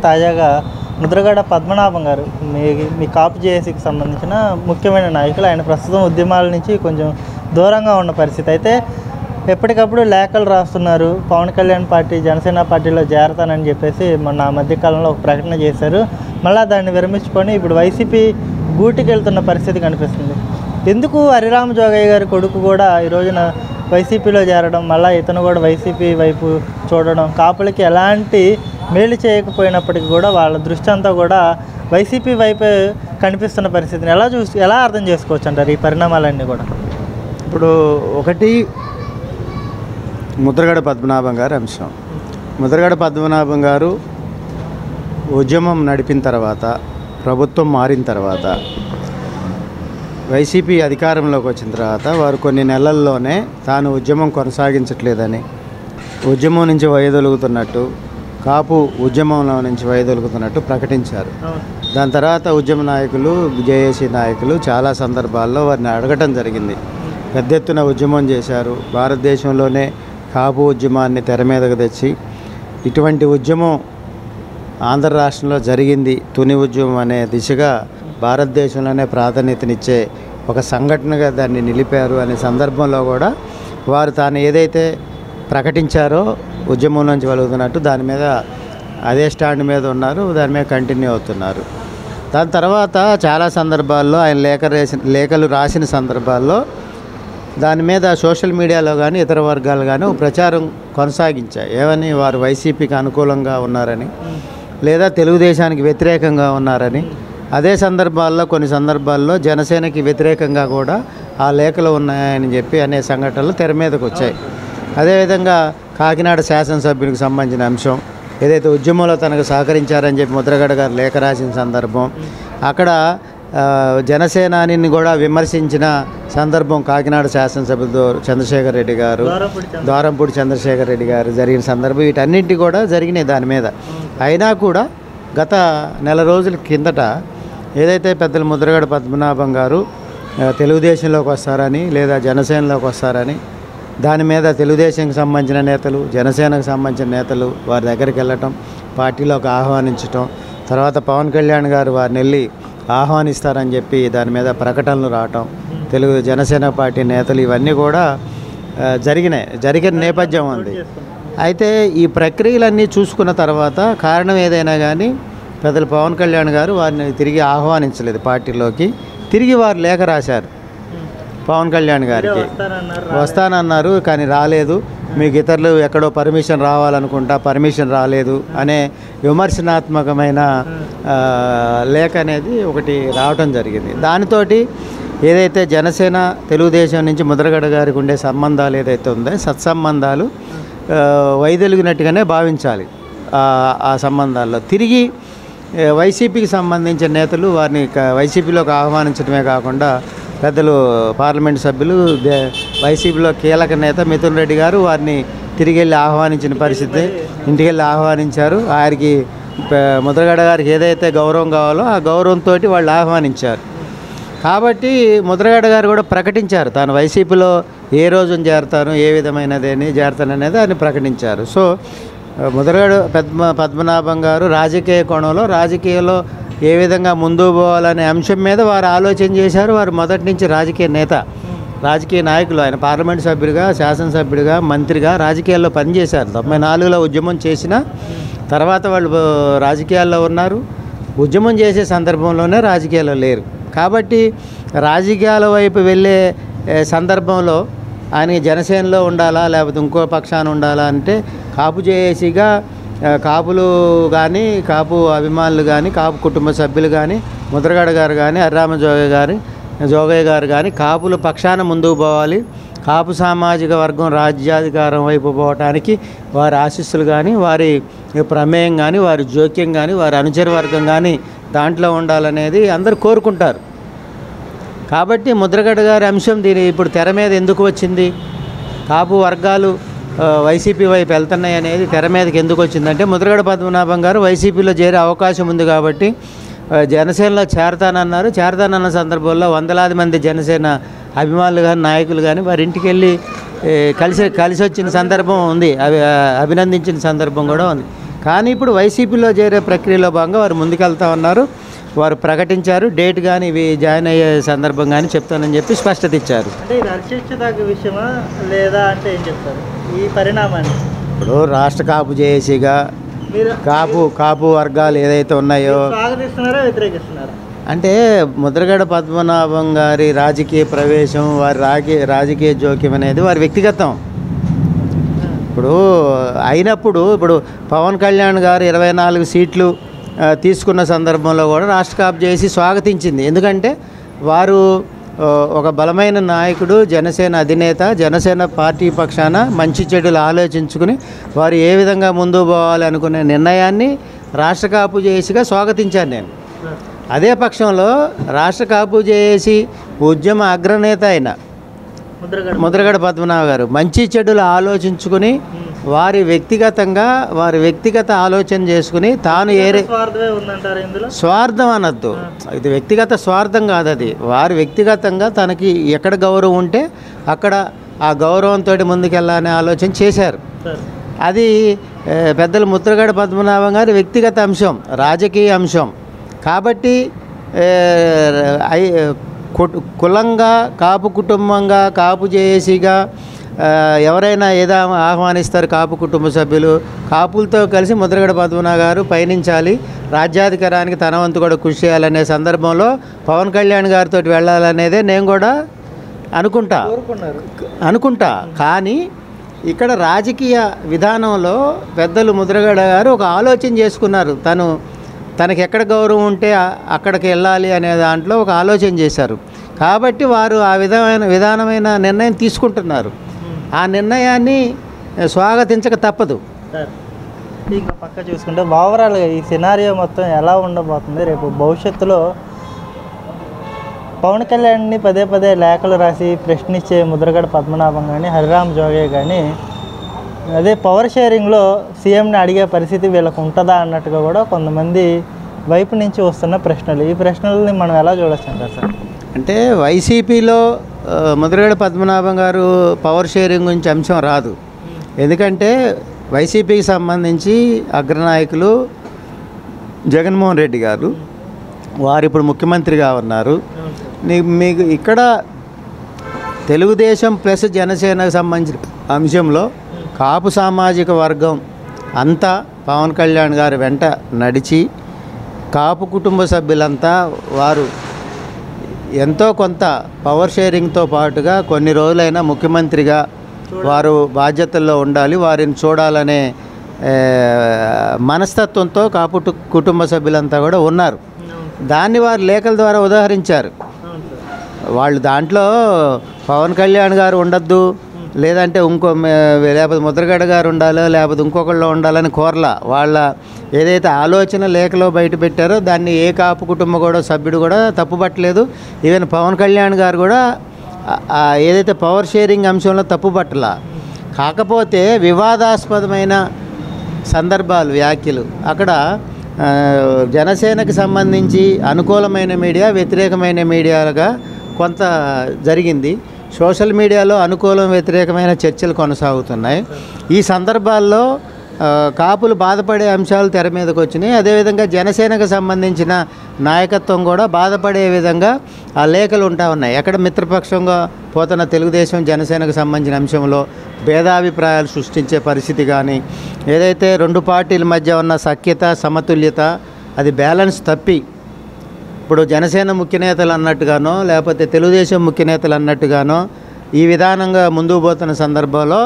తాజాగా ముద్రగడ పద్మనాభం గారు మీ కాపు జేఏసీకి సంబంధించిన ముఖ్యమైన నాయకులు. ఆయన ప్రస్తుతం ఉద్యమాల నుంచి కొంచెం దూరంగా ఉన్న పరిస్థితి. అయితే ఎప్పటికప్పుడు లేఖలు రాస్తున్నారు. పవన్ కళ్యాణ్ పార్టీ జనసేన పార్టీలో చేరతానని చెప్పేసి మొన్న మధ్యకాలంలో ఒక ప్రకటన చేశారు. మళ్ళీ దాన్ని విరమించుకొని ఇప్పుడు వైసీపీ గూటికి వెళ్తున్న పరిస్థితి కనిపిస్తుంది. ఎందుకు హరిరామ జోగయ్య గారి కొడుకు కూడా ఈ రోజున వైసీపీలో చేరడం, మళ్ళీ ఇతను కూడా వైసీపీ వైపు చూడడం, కాపులకి ఎలాంటి మేలు చేయకపోయినప్పటికీ కూడా వాళ్ళ దృష్టి అంతా కూడా వైసీపీ వైపే కనిపిస్తున్న పరిస్థితిని ఎలా అర్థం చేసుకోవచ్చు అంటారు ఈ పరిణామాలన్నీ కూడా? ఇప్పుడు ఒకటి ముద్రగడ పద్మనాభం గారి అంశం. ముద్రగడ పద్మనాభం గారు ఉద్యమం నడిపిన తర్వాత, ప్రభుత్వం మారిన తర్వాత, వైసీపీ అధికారంలోకి వచ్చిన తర్వాత వారు కొన్ని నెలల్లోనే తాను ఉద్యమం కొనసాగించట్లేదని, ఉద్యమం నుంచి వైదొలుగుతున్నట్టు, కాపు ఉద్యమంలో నుంచి వైదొలుగుతున్నట్టు ప్రకటించారు. దాని తర్వాత ఉద్యమ నాయకులు, జేఏసీ నాయకులు చాలా సందర్భాల్లో వారిని అడగటం జరిగింది. పెద్ద ఎత్తున ఉద్యమం చేశారు. భారతదేశంలోనే కాపు ఉద్యమాన్ని తెర మీదకు తెచ్చి, ఇటువంటి ఉద్యమం ఆంధ్ర రాష్ట్రంలో జరిగింది, తుని ఉద్యమం అనే దిశగా భారతదేశంలోనే ప్రాధాన్యతనిచ్చే ఒక సంఘటనగా దాన్ని నిలిపారు అనే సందర్భంలో కూడా వారు తాను ఏదైతే ప్రకటించారో ఉద్యమం నుంచి వెలుగుతున్నట్టు దాని మీద అదే స్టాండ్ మీద ఉన్నారు, దాని మీద కంటిన్యూ అవుతున్నారు. దాని తర్వాత చాలా సందర్భాల్లో ఆయన లేఖలు రాసిన సందర్భాల్లో దాని మీద సోషల్ మీడియాలో కానీ ఇతర వర్గాలు కానీ ప్రచారం కొనసాగించాయి. ఏమని? వారు వైసీపీకి అనుకూలంగా ఉన్నారని, లేదా తెలుగుదేశానికి వ్యతిరేకంగా ఉన్నారని. అదే సందర్భాల్లో కొన్ని సందర్భాల్లో జనసేనకి వ్యతిరేకంగా కూడా ఆ లేఖలు ఉన్నాయని చెప్పి అనే సంఘటనలు తెర మీదకు వచ్చాయి. అదేవిధంగా కాకినాడ శాసనసభ్యునికి సంబంధించిన అంశం, ఏదైతే ఉద్యమంలో తనకు సహకరించారని చెప్పి ముద్రగడ గారు లేఖ రాసిన సందర్భం, అక్కడ జనసేనాని కూడా విమర్శించిన సందర్భం కాకినాడ శాసనసభ్యులు చంద్రశేఖర్ రెడ్డి గారు, ద్వారంపూడి చంద్రశేఖర్ రెడ్డి గారు జరిగిన సందర్భం, వీటన్నింటి కూడా జరిగినాయి దాని మీద. అయినా కూడా గత నెల రోజుల కిందట ఏదైతే పెద్దలు ముద్రగడ పద్మనాభం గారు తెలుగుదేశంలోకి వస్తారని, లేదా జనసేనలోకి వస్తారని, దాని మీద తెలుగుదేశంకి సంబంధించిన నేతలు, జనసేనకు సంబంధించిన నేతలు వారి దగ్గరికి వెళ్ళటం, పార్టీలోకి ఆహ్వానించటం, తర్వాత పవన్ కళ్యాణ్ గారు వారిని వెళ్ళి ఆహ్వానిస్తారని చెప్పి దాని మీద ప్రకటనలు రావటం, జనసేన పార్టీ నేతలు, ఇవన్నీ కూడా జరిగిన నేపథ్యం ఉంది. అయితే ఈ ప్రక్రియలన్నీ చూసుకున్న తర్వాత కారణం ఏదైనా కానీ పెద్దలు పవన్ కళ్యాణ్ గారు వారిని తిరిగి ఆహ్వానించలేదు పార్టీలోకి. తిరిగి వారు లేఖ రాశారు పవన్ కళ్యాణ్ గారికి. వస్తానన్నారు కానీ రాలేదు, మీకు ఇతరులు ఎక్కడో పర్మిషన్ రావాలనుకుంటా, పర్మిషన్ రాలేదు అనే విమర్శనాత్మకమైన లేఖ అనేది ఒకటి రావటం జరిగింది. దానితోటి ఏదైతే జనసేన తెలుగుదేశం నుంచి ముద్రగడ గారికి ఉండే సంబంధాలు ఏదైతే ఉందో సత్సంబంధాలు వైదొలిగినట్టుగానే భావించాలి. ఆ సంబంధాల్లో తిరిగి వైసీపీకి సంబంధించిన నేతలు వారిని వైసీపీలోకి ఆహ్వానించడమే కాకుండా పెద్దలు పార్లమెంట్ సభ్యులు, వైసీపీలో కీలక నేత మిథున్ రెడ్డి గారు వారిని తిరిగి వెళ్ళి ఆహ్వానించిన పరిస్థితి, ఇంటికి వెళ్ళి ఆహ్వానించారు. ఆయనకి ముద్రగడ గారికి ఏదైతే గౌరవం కావాలో ఆ గౌరవంతో వాళ్ళు ఆహ్వానించారు. కాబట్టి ముద్రగడ గారు కూడా ప్రకటించారు తాను వైసీపీలో ఏ రోజున చేరతాను, ఏ విధమైనదేని చేరతాననేది ఆయన ప్రకటించారు. సో ముద్రగడ పద్మనాభం గారు రాజకీయ కోణంలో, రాజకీయాల్లో ఏ విధంగా ముందుకు పోవాలనే అంశం మీద వారు ఆలోచన చేశారు. వారు మొదటి నుంచి రాజకీయ నేత, రాజకీయ నాయకులు. ఆయన పార్లమెంట్ సభ్యుడిగా, శాసనసభ్యుడిగా, మంత్రిగా రాజకీయాల్లో పనిచేశారు. 94లో ఉద్యమం చేసిన తర్వాత వాళ్ళు రాజకీయాల్లో ఉన్నారు. ఉద్యమం చేసే సందర్భంలోనే రాజకీయాల్లో లేరు. కాబట్టి రాజకీయాల వైపు వెళ్ళే సందర్భంలో ఆయన జనసేనలో ఉండాలా, లేకపోతే ఇంకో పక్షాన ఉండాలా అంటే కాపు జేఏసీగా కాపులు కానీ, కాపు అభిమానులు కానీ, కాపు కుటుంబ సభ్యులు కానీ, ముద్రగడ గారు కానీ, హరిరామ జోగయ్య గారు కానీ కాపుల పక్షాన ముందుకు పోవాలి. కాపు సామాజిక వర్గం రాజ్యాధికారం వైపు పోవటానికి వారి ఆశీస్సులు కానీ, వారి ప్రమేయం కానీ, వారి జోక్యం కానీ, వారి అనుచర వర్గం కానీ దాంట్లో ఉండాలనేది అందరూ కోరుకుంటారు. కాబట్టి ముద్రగడ గారి అంశం ఇప్పుడు తెర మీద ఎందుకు వచ్చింది, కాపు వర్గాలు వైసీపీ వైపు వెళ్తున్నాయి అనేది తెర మీదకి ఎందుకు వచ్చిందంటే ముద్రగడ పద్మనాభం గారు వైసీపీలో చేరే అవకాశం ఉంది కాబట్టి జనసేనలో చేరతానన్న సందర్భంలో వందలాది మంది జనసేన అభిమానులు కానీ, నాయకులు కానీ వారి ఇంటికి వెళ్ళి కలిసి వచ్చిన సందర్భం ఉంది, అభినందించిన సందర్భం కూడా ఉంది. కానీ ఇప్పుడు వైసీపీలో చేరే ప్రక్రియలో భాగంగా వారు ముందుకెళ్తా ఉన్నారు. వారు ప్రకటించారు, డేట్ కానీ ఇవి జాయిన్ అయ్యే సందర్భం కానీ చెప్తానని చెప్పి స్పష్టత ఇచ్చారు. అంటే ఇది హర్షించదగ్గ విషయమా లేదా అంటే ఏం చెప్తారు ఈ పరిణామాన్ని? ఇప్పుడు రాష్ట్ర కాపు జేఏసీగా మీరు కాపు వర్గాలు ఏదైతే ఉన్నాయో స్వాగతిస్తున్నారా వ్యతిరేకిస్తున్నారా? అంటే ముద్రగడ పద్మనాభం గారి రాజకీయ ప్రవేశం, వారి రాజకీయ జోక్యం అనేది వారి వ్యక్తిగతం. ఇప్పుడు ఇప్పుడు పవన్ కళ్యాణ్ గారు 24 సీట్లు తీసుకున్న సందర్భంలో కూడా రాష్ట్ర కాపు చేసి స్వాగతించింది. ఎందుకంటే వారు ఒక బలమైన నాయకుడు, జనసేన అధినేత, జనసేన పార్టీ పక్షాన మంచి చెడులు ఆలోచించుకుని వారు ఏ విధంగా ముందు పోవాలి అనుకునే నిర్ణయాన్ని రాష్ట్ర కాపు చేసిగా స్వాగతించాను నేను. అదే పక్షంలో రాష్ట్ర కాపు చేసి ఉద్యమ అగ్రనేత అయిన ముద్రగడ పద్మనాభ గారు మంచి చెడులు ఆలోచించుకుని వారి వ్యక్తిగత ఆలోచన చేసుకుని తాను స్వార్థం అనద్దు, ఇది వ్యక్తిగత స్వార్థం కాదు, అది వారి వ్యక్తిగతంగా తనకి ఎక్కడ గౌరవం ఉంటే అక్కడ ఆ గౌరవంతో ముందుకెళ్ళాలనే ఆలోచన చేశారు. అది పెద్దలు ముద్రగడ పద్మనాభం గారి వ్యక్తిగత అంశం, రాజకీయ అంశం. కాబట్టి కులంగా, కాపు కుటుంబంగా, కాపు జేఏసీగా ఎవరైనా ఏదో ఆహ్వానిస్తారు కాపు కుటుంబ సభ్యులు. కాపులతో కలిసి ముద్రగడ పద్మనాభ గారు పయనించాలి, రాజ్యాధికారానికి తన వంతు కూడా కృషి చేయాలనే సందర్భంలో పవన్ కళ్యాణ్ గారితో వెళ్ళాలనేదే నేను కూడా అనుకుంటా. కానీ ఇక్కడ రాజకీయ విధానంలో పెద్దలు ముద్రగడ గారు ఒక ఆలోచన చేసుకున్నారు. తనకి ఎక్కడ గౌరవం ఉంటే అక్కడికి వెళ్ళాలి అనే దాంట్లో ఒక ఆలోచన చేశారు. కాబట్టి వారు ఆ విధానమైన నిర్ణయం తీసుకుంటున్నారు. ఆ నిర్ణయాన్ని స్వాగతించక తప్పదు. ఇంకా పక్క చూసుకుంటే ఓవరాల్గా ఈ సినారియో మొత్తం ఎలా ఉండబోతుంది రేపు భవిష్యత్తులో? పవన్ కళ్యాణ్ని పదే పదే లేఖలు రాసి ప్రశ్నించే ముద్రగడ పద్మనాభం కానీ, హరిరామ్ జోగే కానీ అదే పవర్ షేరింగ్లో సీఎంని అడిగే పరిస్థితి వీళ్ళకు ఉంటుందా అన్నట్టుగా కూడా కొంతమంది వైపు నుంచి వస్తున్న ప్రశ్నలు. ఈ ప్రశ్నలని మనం ఎలా చూడొచ్చు అంటారు సార్? అంటే వైసీపీలో ముద్రగడ పద్మనాభం గారు పవర్ షేరింగ్ గురించి అంశం రాదు. ఎందుకంటే వైసీపీకి సంబంధించి అగ్రనాయకులు జగన్మోహన్ రెడ్డి గారు, వారు ఇప్పుడు ముఖ్యమంత్రిగా ఉన్నారు. మీకు ఇక్కడ తెలుగుదేశం ప్లస్ జనసేనకు సంబంధించిన అంశంలో కాపు సామాజిక వర్గం అంతా పవన్ కళ్యాణ్ గారు వెంట నడిచి, కాపు కుటుంబ సభ్యులంతా వారు ఎంతో కొంత పవర్ షేరింగ్తో పాటుగా కొన్ని రోజులైనా ముఖ్యమంత్రిగా వారు బాధ్యతల్లో ఉండాలి, వారిని చూడాలనే మనస్తత్వంతో కాపు కుటుంబ సభ్యులంతా కూడా ఉన్నారు. దాన్ని వారు లేఖల ద్వారా ఉదాహరించారు. వాళ్ళు దాంట్లో పవన్ కళ్యాణ్ గారు ఉండొద్దు, లేదంటే లేకపోతే ముద్రగడ గారు ఉండాలో లేకపోతే ఇంకొకళ్ళు ఉండాలని కోరలా. వాళ్ళ ఏదైతే ఆలోచన లేఖలో బయట పెట్టారో దాన్ని ఏ కాపు కుటుంబం కూడా సభ్యుడు కూడా తప్పుపట్టలేదు. ఈవెన్ పవన్ కళ్యాణ్ గారు కూడా ఏదైతే పవర్ షేరింగ్ అంశంలో తప్పుపట్టలా. కాకపోతే వివాదాస్పదమైన సందర్భాలు, వ్యాఖ్యలు అక్కడ జనసేనకు సంబంధించి అనుకూలమైన మీడియా, వ్యతిరేకమైన మీడియాగా కొంత జరిగింది. సోషల్ మీడియాలో అనుకూలం వ్యతిరేకమైన చర్చలు కొనసాగుతున్నాయి. ఈ సందర్భాల్లో కాపులు బాధపడే అంశాలు తెర మీదకి వచ్చినాయి. అదేవిధంగా జనసేనకు సంబంధించిన నాయకత్వం కూడా బాధపడే విధంగా ఆ లేఖలు ఉంటా ఉన్నాయి. ఎక్కడ మిత్రపక్షంగా పోతున్న తెలుగుదేశం జనసేనకు సంబంధించిన అంశంలో భేదాభిప్రాయాలు సృష్టించే పరిస్థితి కానీ, ఏదైతే రెండు పార్టీల మధ్య ఉన్న సఖ్యత, సమతుల్యత అది బ్యాలెన్స్ తప్పి ఇప్పుడు జనసేన ముఖ్య నేతలు అన్నట్టుగానో లేకపోతే తెలుగుదేశం ముఖ్య నేతలు అన్నట్టుగానో ఈ విధానంగా ముందుకు పోతున్న సందర్భంలో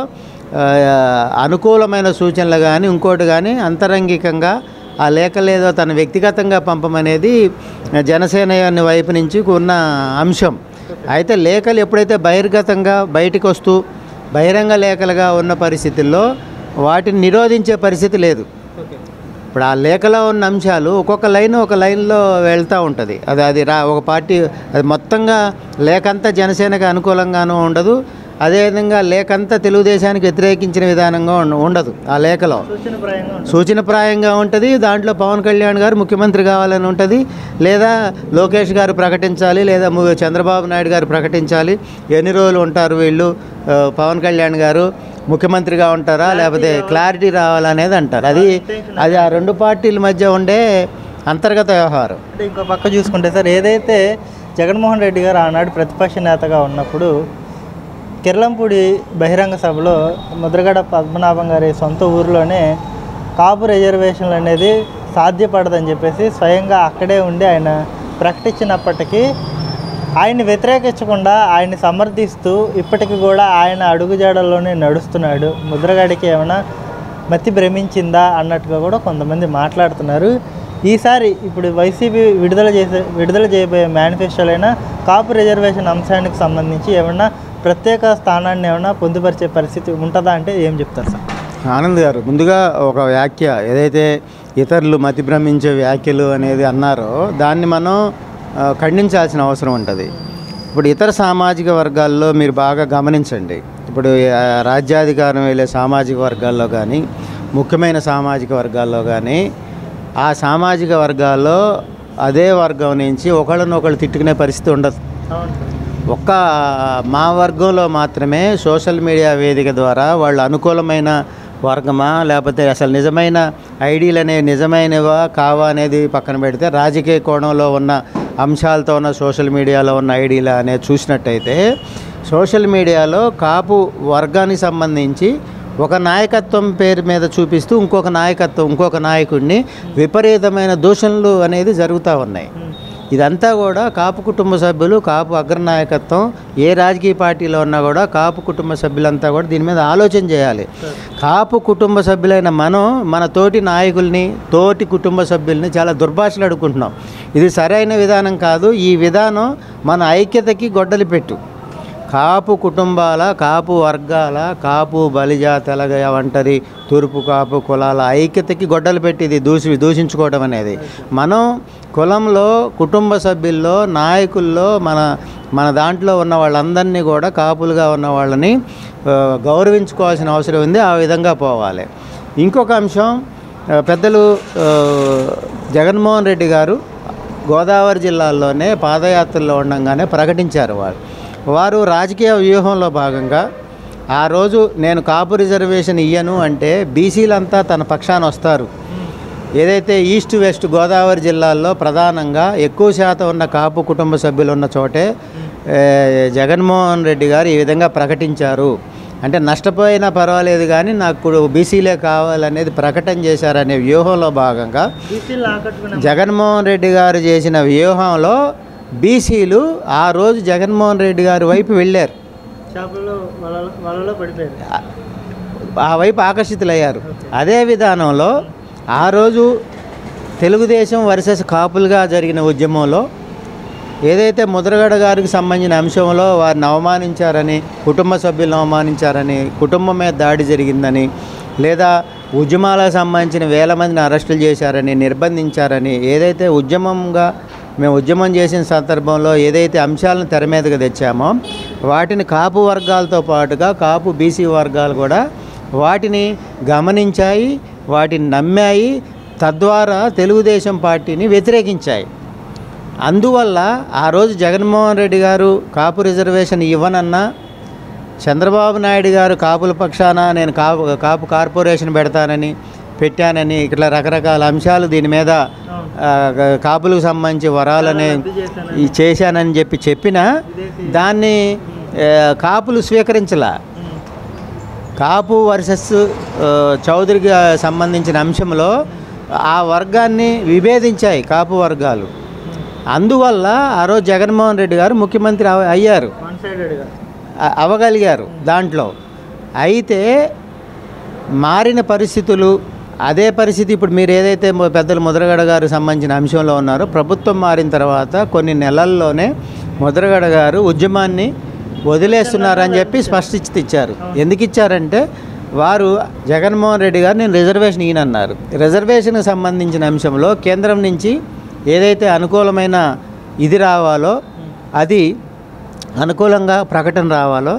అనుకూలమైన సూచనలు కానీ ఇంకోటి కానీ అంతరంగికంగా ఆ లేఖలేదో తన వ్యక్తిగతంగా పంపమనేది జనసేన వైపు నుంచి ఉన్న అంశం. అయితే లేఖలు ఎప్పుడైతే బహిర్గతంగా బయటకు వస్తూ బహిరంగ లేఖలుగా ఉన్న పరిస్థితుల్లో వాటిని నిరోధించే పరిస్థితి లేదు. ఇప్పుడు ఆ లేఖలో ఉన్న అంశాలు ఒక్కొక్క లైన్లో వెళ్తూ ఉంటుంది. అది ఒక పార్టీ అది మొత్తంగా లేఖంతా జనసేనకు అనుకూలంగానూ ఉండదు, అదేవిధంగా లేఖంతా తెలుగుదేశానికి వ్యతిరేకించిన విధానంగా ఉండదు. ఆ లేఖలో సూచనప్రాయంగా ఉంటుంది. దాంట్లో పవన్ కళ్యాణ్ గారు ముఖ్యమంత్రి కావాలని ఉంటుంది, లేదా లోకేష్ గారు ప్రకటించాలి, లేదా చంద్రబాబు నాయుడు గారు ప్రకటించాలి, ఎన్ని రోజులు ఉంటారు వీళ్ళు, పవన్ కళ్యాణ్ గారు ముఖ్యమంత్రిగా ఉంటారా లేకపోతే క్లారిటీ రావాలనేది అంటారు. అది ఆ రెండు పార్టీల మధ్య ఉండే అంతర్గత వ్యవహారం. అంటే ఇంకో పక్క చూసుకుంటే సార్, ఏదైతే జగన్మోహన్ రెడ్డి గారు ఆనాడు ప్రతిపక్ష నేతగా ఉన్నప్పుడు కిర్లంపూడి బహిరంగ సభలో ముద్రగడ పద్మనాభం గారి సొంత ఊరిలోనే కాపు రిజర్వేషన్లు అనేది సాధ్యపడదని చెప్పేసి స్వయంగా అక్కడే ఉండి ఆయన ప్రకటించినప్పటికీ ఆయన్ని వ్యతిరేకించకుండా ఆయన్ని సమర్థిస్తూ ఇప్పటికి కూడా ఆయన అడుగుజాడల్లోనే నడుస్తున్నాడు. ముద్రగడికి ఏమైనా మతి భ్రమించిందా అన్నట్టుగా కూడా కొంతమంది మాట్లాడుతున్నారు. ఈసారి ఇప్పుడు వైసీపీ విడుదల చేయబోయే మేనిఫెస్టోలైనా కాపు రిజర్వేషన్ అంశానికి సంబంధించి ఏమన్నా ప్రత్యేక స్థానాన్ని ఏమైనా పొందుపరిచే పరిస్థితి ఉంటుందా అంటే ఏం చెప్తారు సార్? ఆనంద్ గారు, ముందుగా ఒక వ్యాఖ్య ఏదైతే ఇతరులు మతి భ్రమించే వ్యాఖ్యలు అనేది అన్నారో దాన్ని మనం ఖండించాల్సిన అవసరం ఉంటుంది. ఇప్పుడు ఇతర సామాజిక వర్గాల్లో మీరు బాగా గమనించండి. ఇప్పుడు రాజ్యాధికారం వెళ్ళే సామాజిక వర్గాల్లో కానీ ముఖ్యమైన సామాజిక వర్గాల్లో కానీ ఆ సామాజిక వర్గాల్లో అదే వర్గం నుంచి ఒకళ్ళనొకళ్ళు తిట్టుకునే పరిస్థితి ఉండదు. ఒక్క మా వర్గంలో మాత్రమే సోషల్ మీడియా వేదిక ద్వారా వాళ్ళు అనుకూలమైన వర్గమా లేకపోతే అసలు నిజమైన ఐడీలు అనేవి నిజమైనవా కావా అనేది పక్కన పెడితే రాజకీయ కోణంలో ఉన్న అంశాలతో ఉన్న సోషల్ మీడియాలో ఉన్న ఐడీలు అనేది చూసినట్టయితే సోషల్ మీడియాలో కాపు వర్గానికి సంబంధించి ఒక నాయకత్వం పేరు మీద చూపిస్తూ ఇంకొక నాయకుడిని విపరీతమైన దూషణలు అనేది జరుగుతూ ఉన్నాయి. ఇదంతా కూడా కాపు కుటుంబ సభ్యులు, కాపు అగ్రనాయకత్వం ఏ రాజకీయ పార్టీలో ఉన్నా కూడా కాపు కుటుంబ సభ్యులంతా కూడా దీని మీద ఆలోచన చేయాలి. కాపు కుటుంబ సభ్యులైన మనం మన తోటి నాయకుల్ని, తోటి కుటుంబ సభ్యుల్ని చాలా దుర్భాషలు అడుగుకుంటున్నాం. ఇది సరైన విధానం కాదు. ఈ విధానం మన ఐక్యతకి గొడ్డలి పెట్టు. కాపు కుటుంబాల, కాపు వర్గాల, కాపు బలిజ, తెలగ, ఒంటరి, తూర్పు కాపు కులాల ఐక్యతకి గొడ్డలు పెట్టి ఇది దూషించుకోవడం అనేది మనం కులంలో, కుటుంబ సభ్యుల్లో, నాయకుల్లో మన దాంట్లో ఉన్న వాళ్ళందరినీ కూడా కాపులుగా ఉన్న వాళ్ళని గౌరవించుకోవాల్సిన అవసరం ఉంది. ఆ విధంగా పోవాలి. ఇంకొక అంశం, పెద్దలు జగన్మోహన్ రెడ్డి గారు గోదావరి జిల్లాల్లోనే పాదయాత్రలో ఉండగానే ప్రకటించారు. వారు రాజకీయ వ్యూహంలో భాగంగా ఆ రోజు నేను కాపు రిజర్వేషన్ ఇయ్యను అంటే బీసీలంతా తన పక్షాన వస్తారు. ఏదైతే ఈస్ట్ వెస్ట్ గోదావరి జిల్లాల్లో ప్రధానంగా ఎక్కువ శాతం ఉన్న కాపు కుటుంబ సభ్యులు ఉన్న చోటే జగన్మోహన్ రెడ్డి గారు ఈ విధంగా ప్రకటించారు. అంటే నష్టపోయినా పర్వాలేదు కానీ నాకు బీసీలే కావాలనేది ప్రకటన చేశారనే వ్యూహంలో భాగంగా జగన్మోహన్ రెడ్డి గారు చేసిన వ్యూహంలో బీసీలు ఆ రోజు జగన్మోహన్ రెడ్డి గారి వైపు వెళ్ళారు, ఆ వైపు ఆకర్షితులయ్యారు. అదే విధానంలో ఆ రోజు తెలుగుదేశం వర్సెస్ కాపులుగా జరిగిన ఉద్యమంలో ఏదైతే ముద్రగడ గారికి సంబంధించిన అంశంలో వారిని అవమానించారని, కుటుంబ సభ్యులను అవమానించారని, కుటుంబం మీద దాడి జరిగిందని, లేదా ఉద్యమాలకు సంబంధించిన వేల మందిని అరెస్టులు చేశారని, నిర్బంధించారని ఏదైతే మేము ఉద్యమం చేసిన సందర్భంలో ఏదైతే అంశాలను తెర మీదకి తెచ్చామో వాటిని కాపు వర్గాలతో పాటుగా కాపు బీసీ వర్గాలు కూడా వాటిని గమనించాయి, వాటిని నమ్మాయి, తద్వారా తెలుగుదేశం పార్టీని వ్యతిరేకించాయి. అందువల్ల ఆ రోజు జగన్మోహన్ రెడ్డి గారు కాపు రిజర్వేషన్ ఇవ్వనన్నా, చంద్రబాబు నాయుడు గారు కాపుల పక్షాన నేను కాపు కార్పొరేషన్ పెట్టానని ఇట్లా రకరకాల అంశాలు దీని మీద కాపులకు సంబంధించి వరాలని చేశానని చెప్పినా దాన్ని కాపులు స్వీకరించలా. కాపు వర్సెస్ చౌదరికి సంబంధించిన అంశంలో ఆ వర్గాన్ని విభేదించాయి కాపు వర్గాలు. అందువల్ల ఆ రోజు జగన్మోహన్ రెడ్డి గారు ముఖ్యమంత్రి అవ్వగలిగారు దాంట్లో. అయితే మారిన పరిస్థితులు, అదే పరిస్థితి ఇప్పుడు మీరు ఏదైతే పెద్దలు ముద్రగడ గారు సంబంధించిన అంశంలో ఉన్నారో ప్రభుత్వం మారిన తర్వాత కొన్ని నెలల్లోనే ముద్రగడ గారు ఉద్యమాన్ని వదిలేస్తున్నారని చెప్పి స్పష్టించి ఇచ్చారు. ఎందుకు ఇచ్చారంటే వారు జగన్మోహన్ రెడ్డి గారు నేను రిజర్వేషన్ ఈయనన్నారు. రిజర్వేషన్కి సంబంధించిన అంశంలో కేంద్రం నుంచి ఏదైతే అనుకూలమైన ఇది రావాలో, అది అనుకూలంగా ప్రకటన రావాలో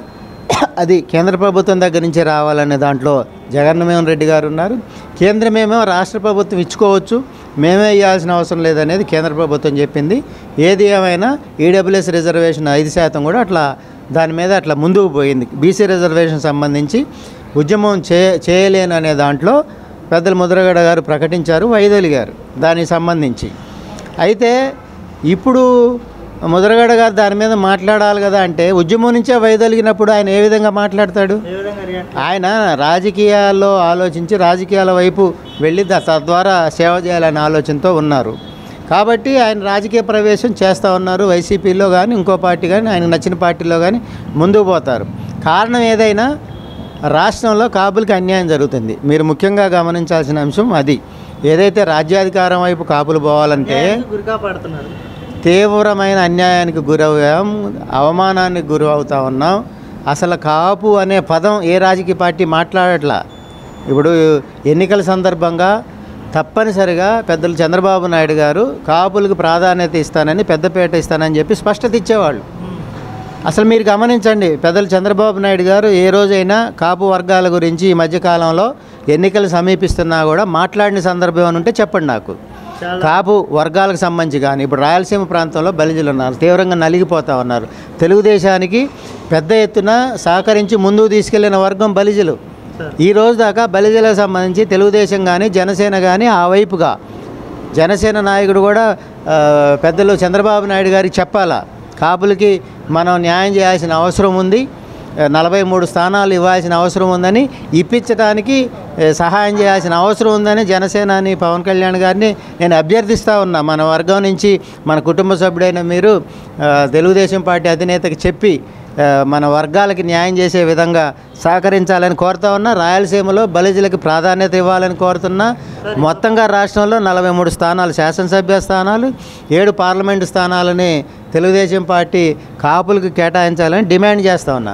అది కేంద్ర ప్రభుత్వం దగ్గర నుంచే రావాలనే దాంట్లో జగన్మోహన్ రెడ్డి గారు ఉన్నారు. కేంద్రమేమో రాష్ట్ర ప్రభుత్వం ఇచ్చుకోవచ్చు, మేమే ఇవ్వాల్సిన అవసరం లేదనేది కేంద్ర ప్రభుత్వం చెప్పింది. ఏది ఏమైనా ఈడబ్ల్యూఎస్ రిజర్వేషన్ 5% కూడా దాని మీద ముందుకు పోయింది. బీసీ రిజర్వేషన్ సంబంధించి ఉద్యమం చేయలేను అనే దాంట్లో పెద్దలు ముద్రగడ గారు ప్రకటించారు, వైదొలిగారు దానికి సంబంధించి. అయితే ఇప్పుడు ముద్రగడ గారు దాని మీద మాట్లాడాలి కదా అంటే ఉద్యమం నుంచే వైదొలిగినప్పుడు ఆయన ఏ విధంగా మాట్లాడతాడు? ఆయన రాజకీయాల్లో ఆలోచించి రాజకీయాల వైపు వెళ్ళి తద్వారా సేవ చేయాలనే ఆలోచనతో ఉన్నారు. కాబట్టి ఆయన రాజకీయ ప్రవేశం చేస్తూ ఉన్నారు. వైసీపీలో కానీ ఇంకో పార్టీ కానీ ఆయనకు నచ్చిన పార్టీలో కానీ ముందుకు పోతారు. కారణం ఏదైనా రాష్ట్రంలో కాపులకి అన్యాయం జరుగుతుంది. మీరు ముఖ్యంగా గమనించాల్సిన అంశం అది. ఏదైతే రాజ్యాధికారం వైపు కాపులు పోవాలంటే తీవ్రమైన అన్యాయానికి గురయ్యాం, అవమానానికి గురి అవుతా ఉన్నాం. అసలు కాపు అనే పదం ఏ రాజకీయ పార్టీ మాట్లాడట్లా. ఇప్పుడు ఎన్నికల సందర్భంగా తప్పనిసరిగా పెద్దలు చంద్రబాబు నాయుడు గారు కాపులకు ప్రాధాన్యత ఇస్తానని, పెద్దపేట ఇస్తానని చెప్పి స్పష్టత ఇచ్చేవాళ్ళు. అసలు మీరు గమనించండి, పెద్దలు చంద్రబాబు నాయుడు గారు ఏ రోజైనా కాపు వర్గాల గురించి ఈ మధ్యకాలంలో ఎన్నికలు సమీపిస్తున్నా కూడా మాట్లాడిన సందర్భం ఏమైనా ఉంటే చెప్పండి నాకు. కాపు వర్గాలకు సంబంధించి కానీ ఇప్పుడు రాయలసీమ ప్రాంతంలో బలిజలు ఉన్నారు, తీవ్రంగా నలిగిపోతూ ఉన్నారు. తెలుగుదేశానికి పెద్ద ఎత్తున సహకరించి ముందుకు తీసుకెళ్లిన వర్గం బలిజలు. ఈ రోజు దాకా బలిజలకు సంబంధించి తెలుగుదేశం కానీ జనసేన కానీ ఆ వైపుగా జనసేన నాయకుడు కూడా పెద్దలు చంద్రబాబు నాయుడు గారికి చెప్పాలా, కాపులకి మనం న్యాయం చేయాల్సిన అవసరం ఉంది, 43 స్థానాలు ఇవ్వాల్సిన అవసరం ఉందని, ఇప్పించడానికి సహాయం చేయాల్సిన అవసరం ఉందని జనసేనాని పవన్ కళ్యాణ్ గారిని నేను అభ్యర్థిస్తూ ఉన్నా. మన వర్గం నుంచి మన కుటుంబ సభ్యుడైన మీరు తెలుగుదేశం పార్టీ అధినేతకి చెప్పి మన వర్గాలకి న్యాయం చేసే విధంగా సహకరించాలని కోరుతా ఉన్నా. రాయలసీమలో బలిజలకు ప్రాధాన్యత ఇవ్వాలని కోరుతున్నా. మొత్తంగా రాష్ట్రంలో 43 స్థానాలు శాసనసభ్య స్థానాలు, 7 పార్లమెంటు స్థానాలని తెలుగుదేశం పార్టీ కాపులకు కేటాయించాలని డిమాండ్ చేస్తూ ఉన్నా.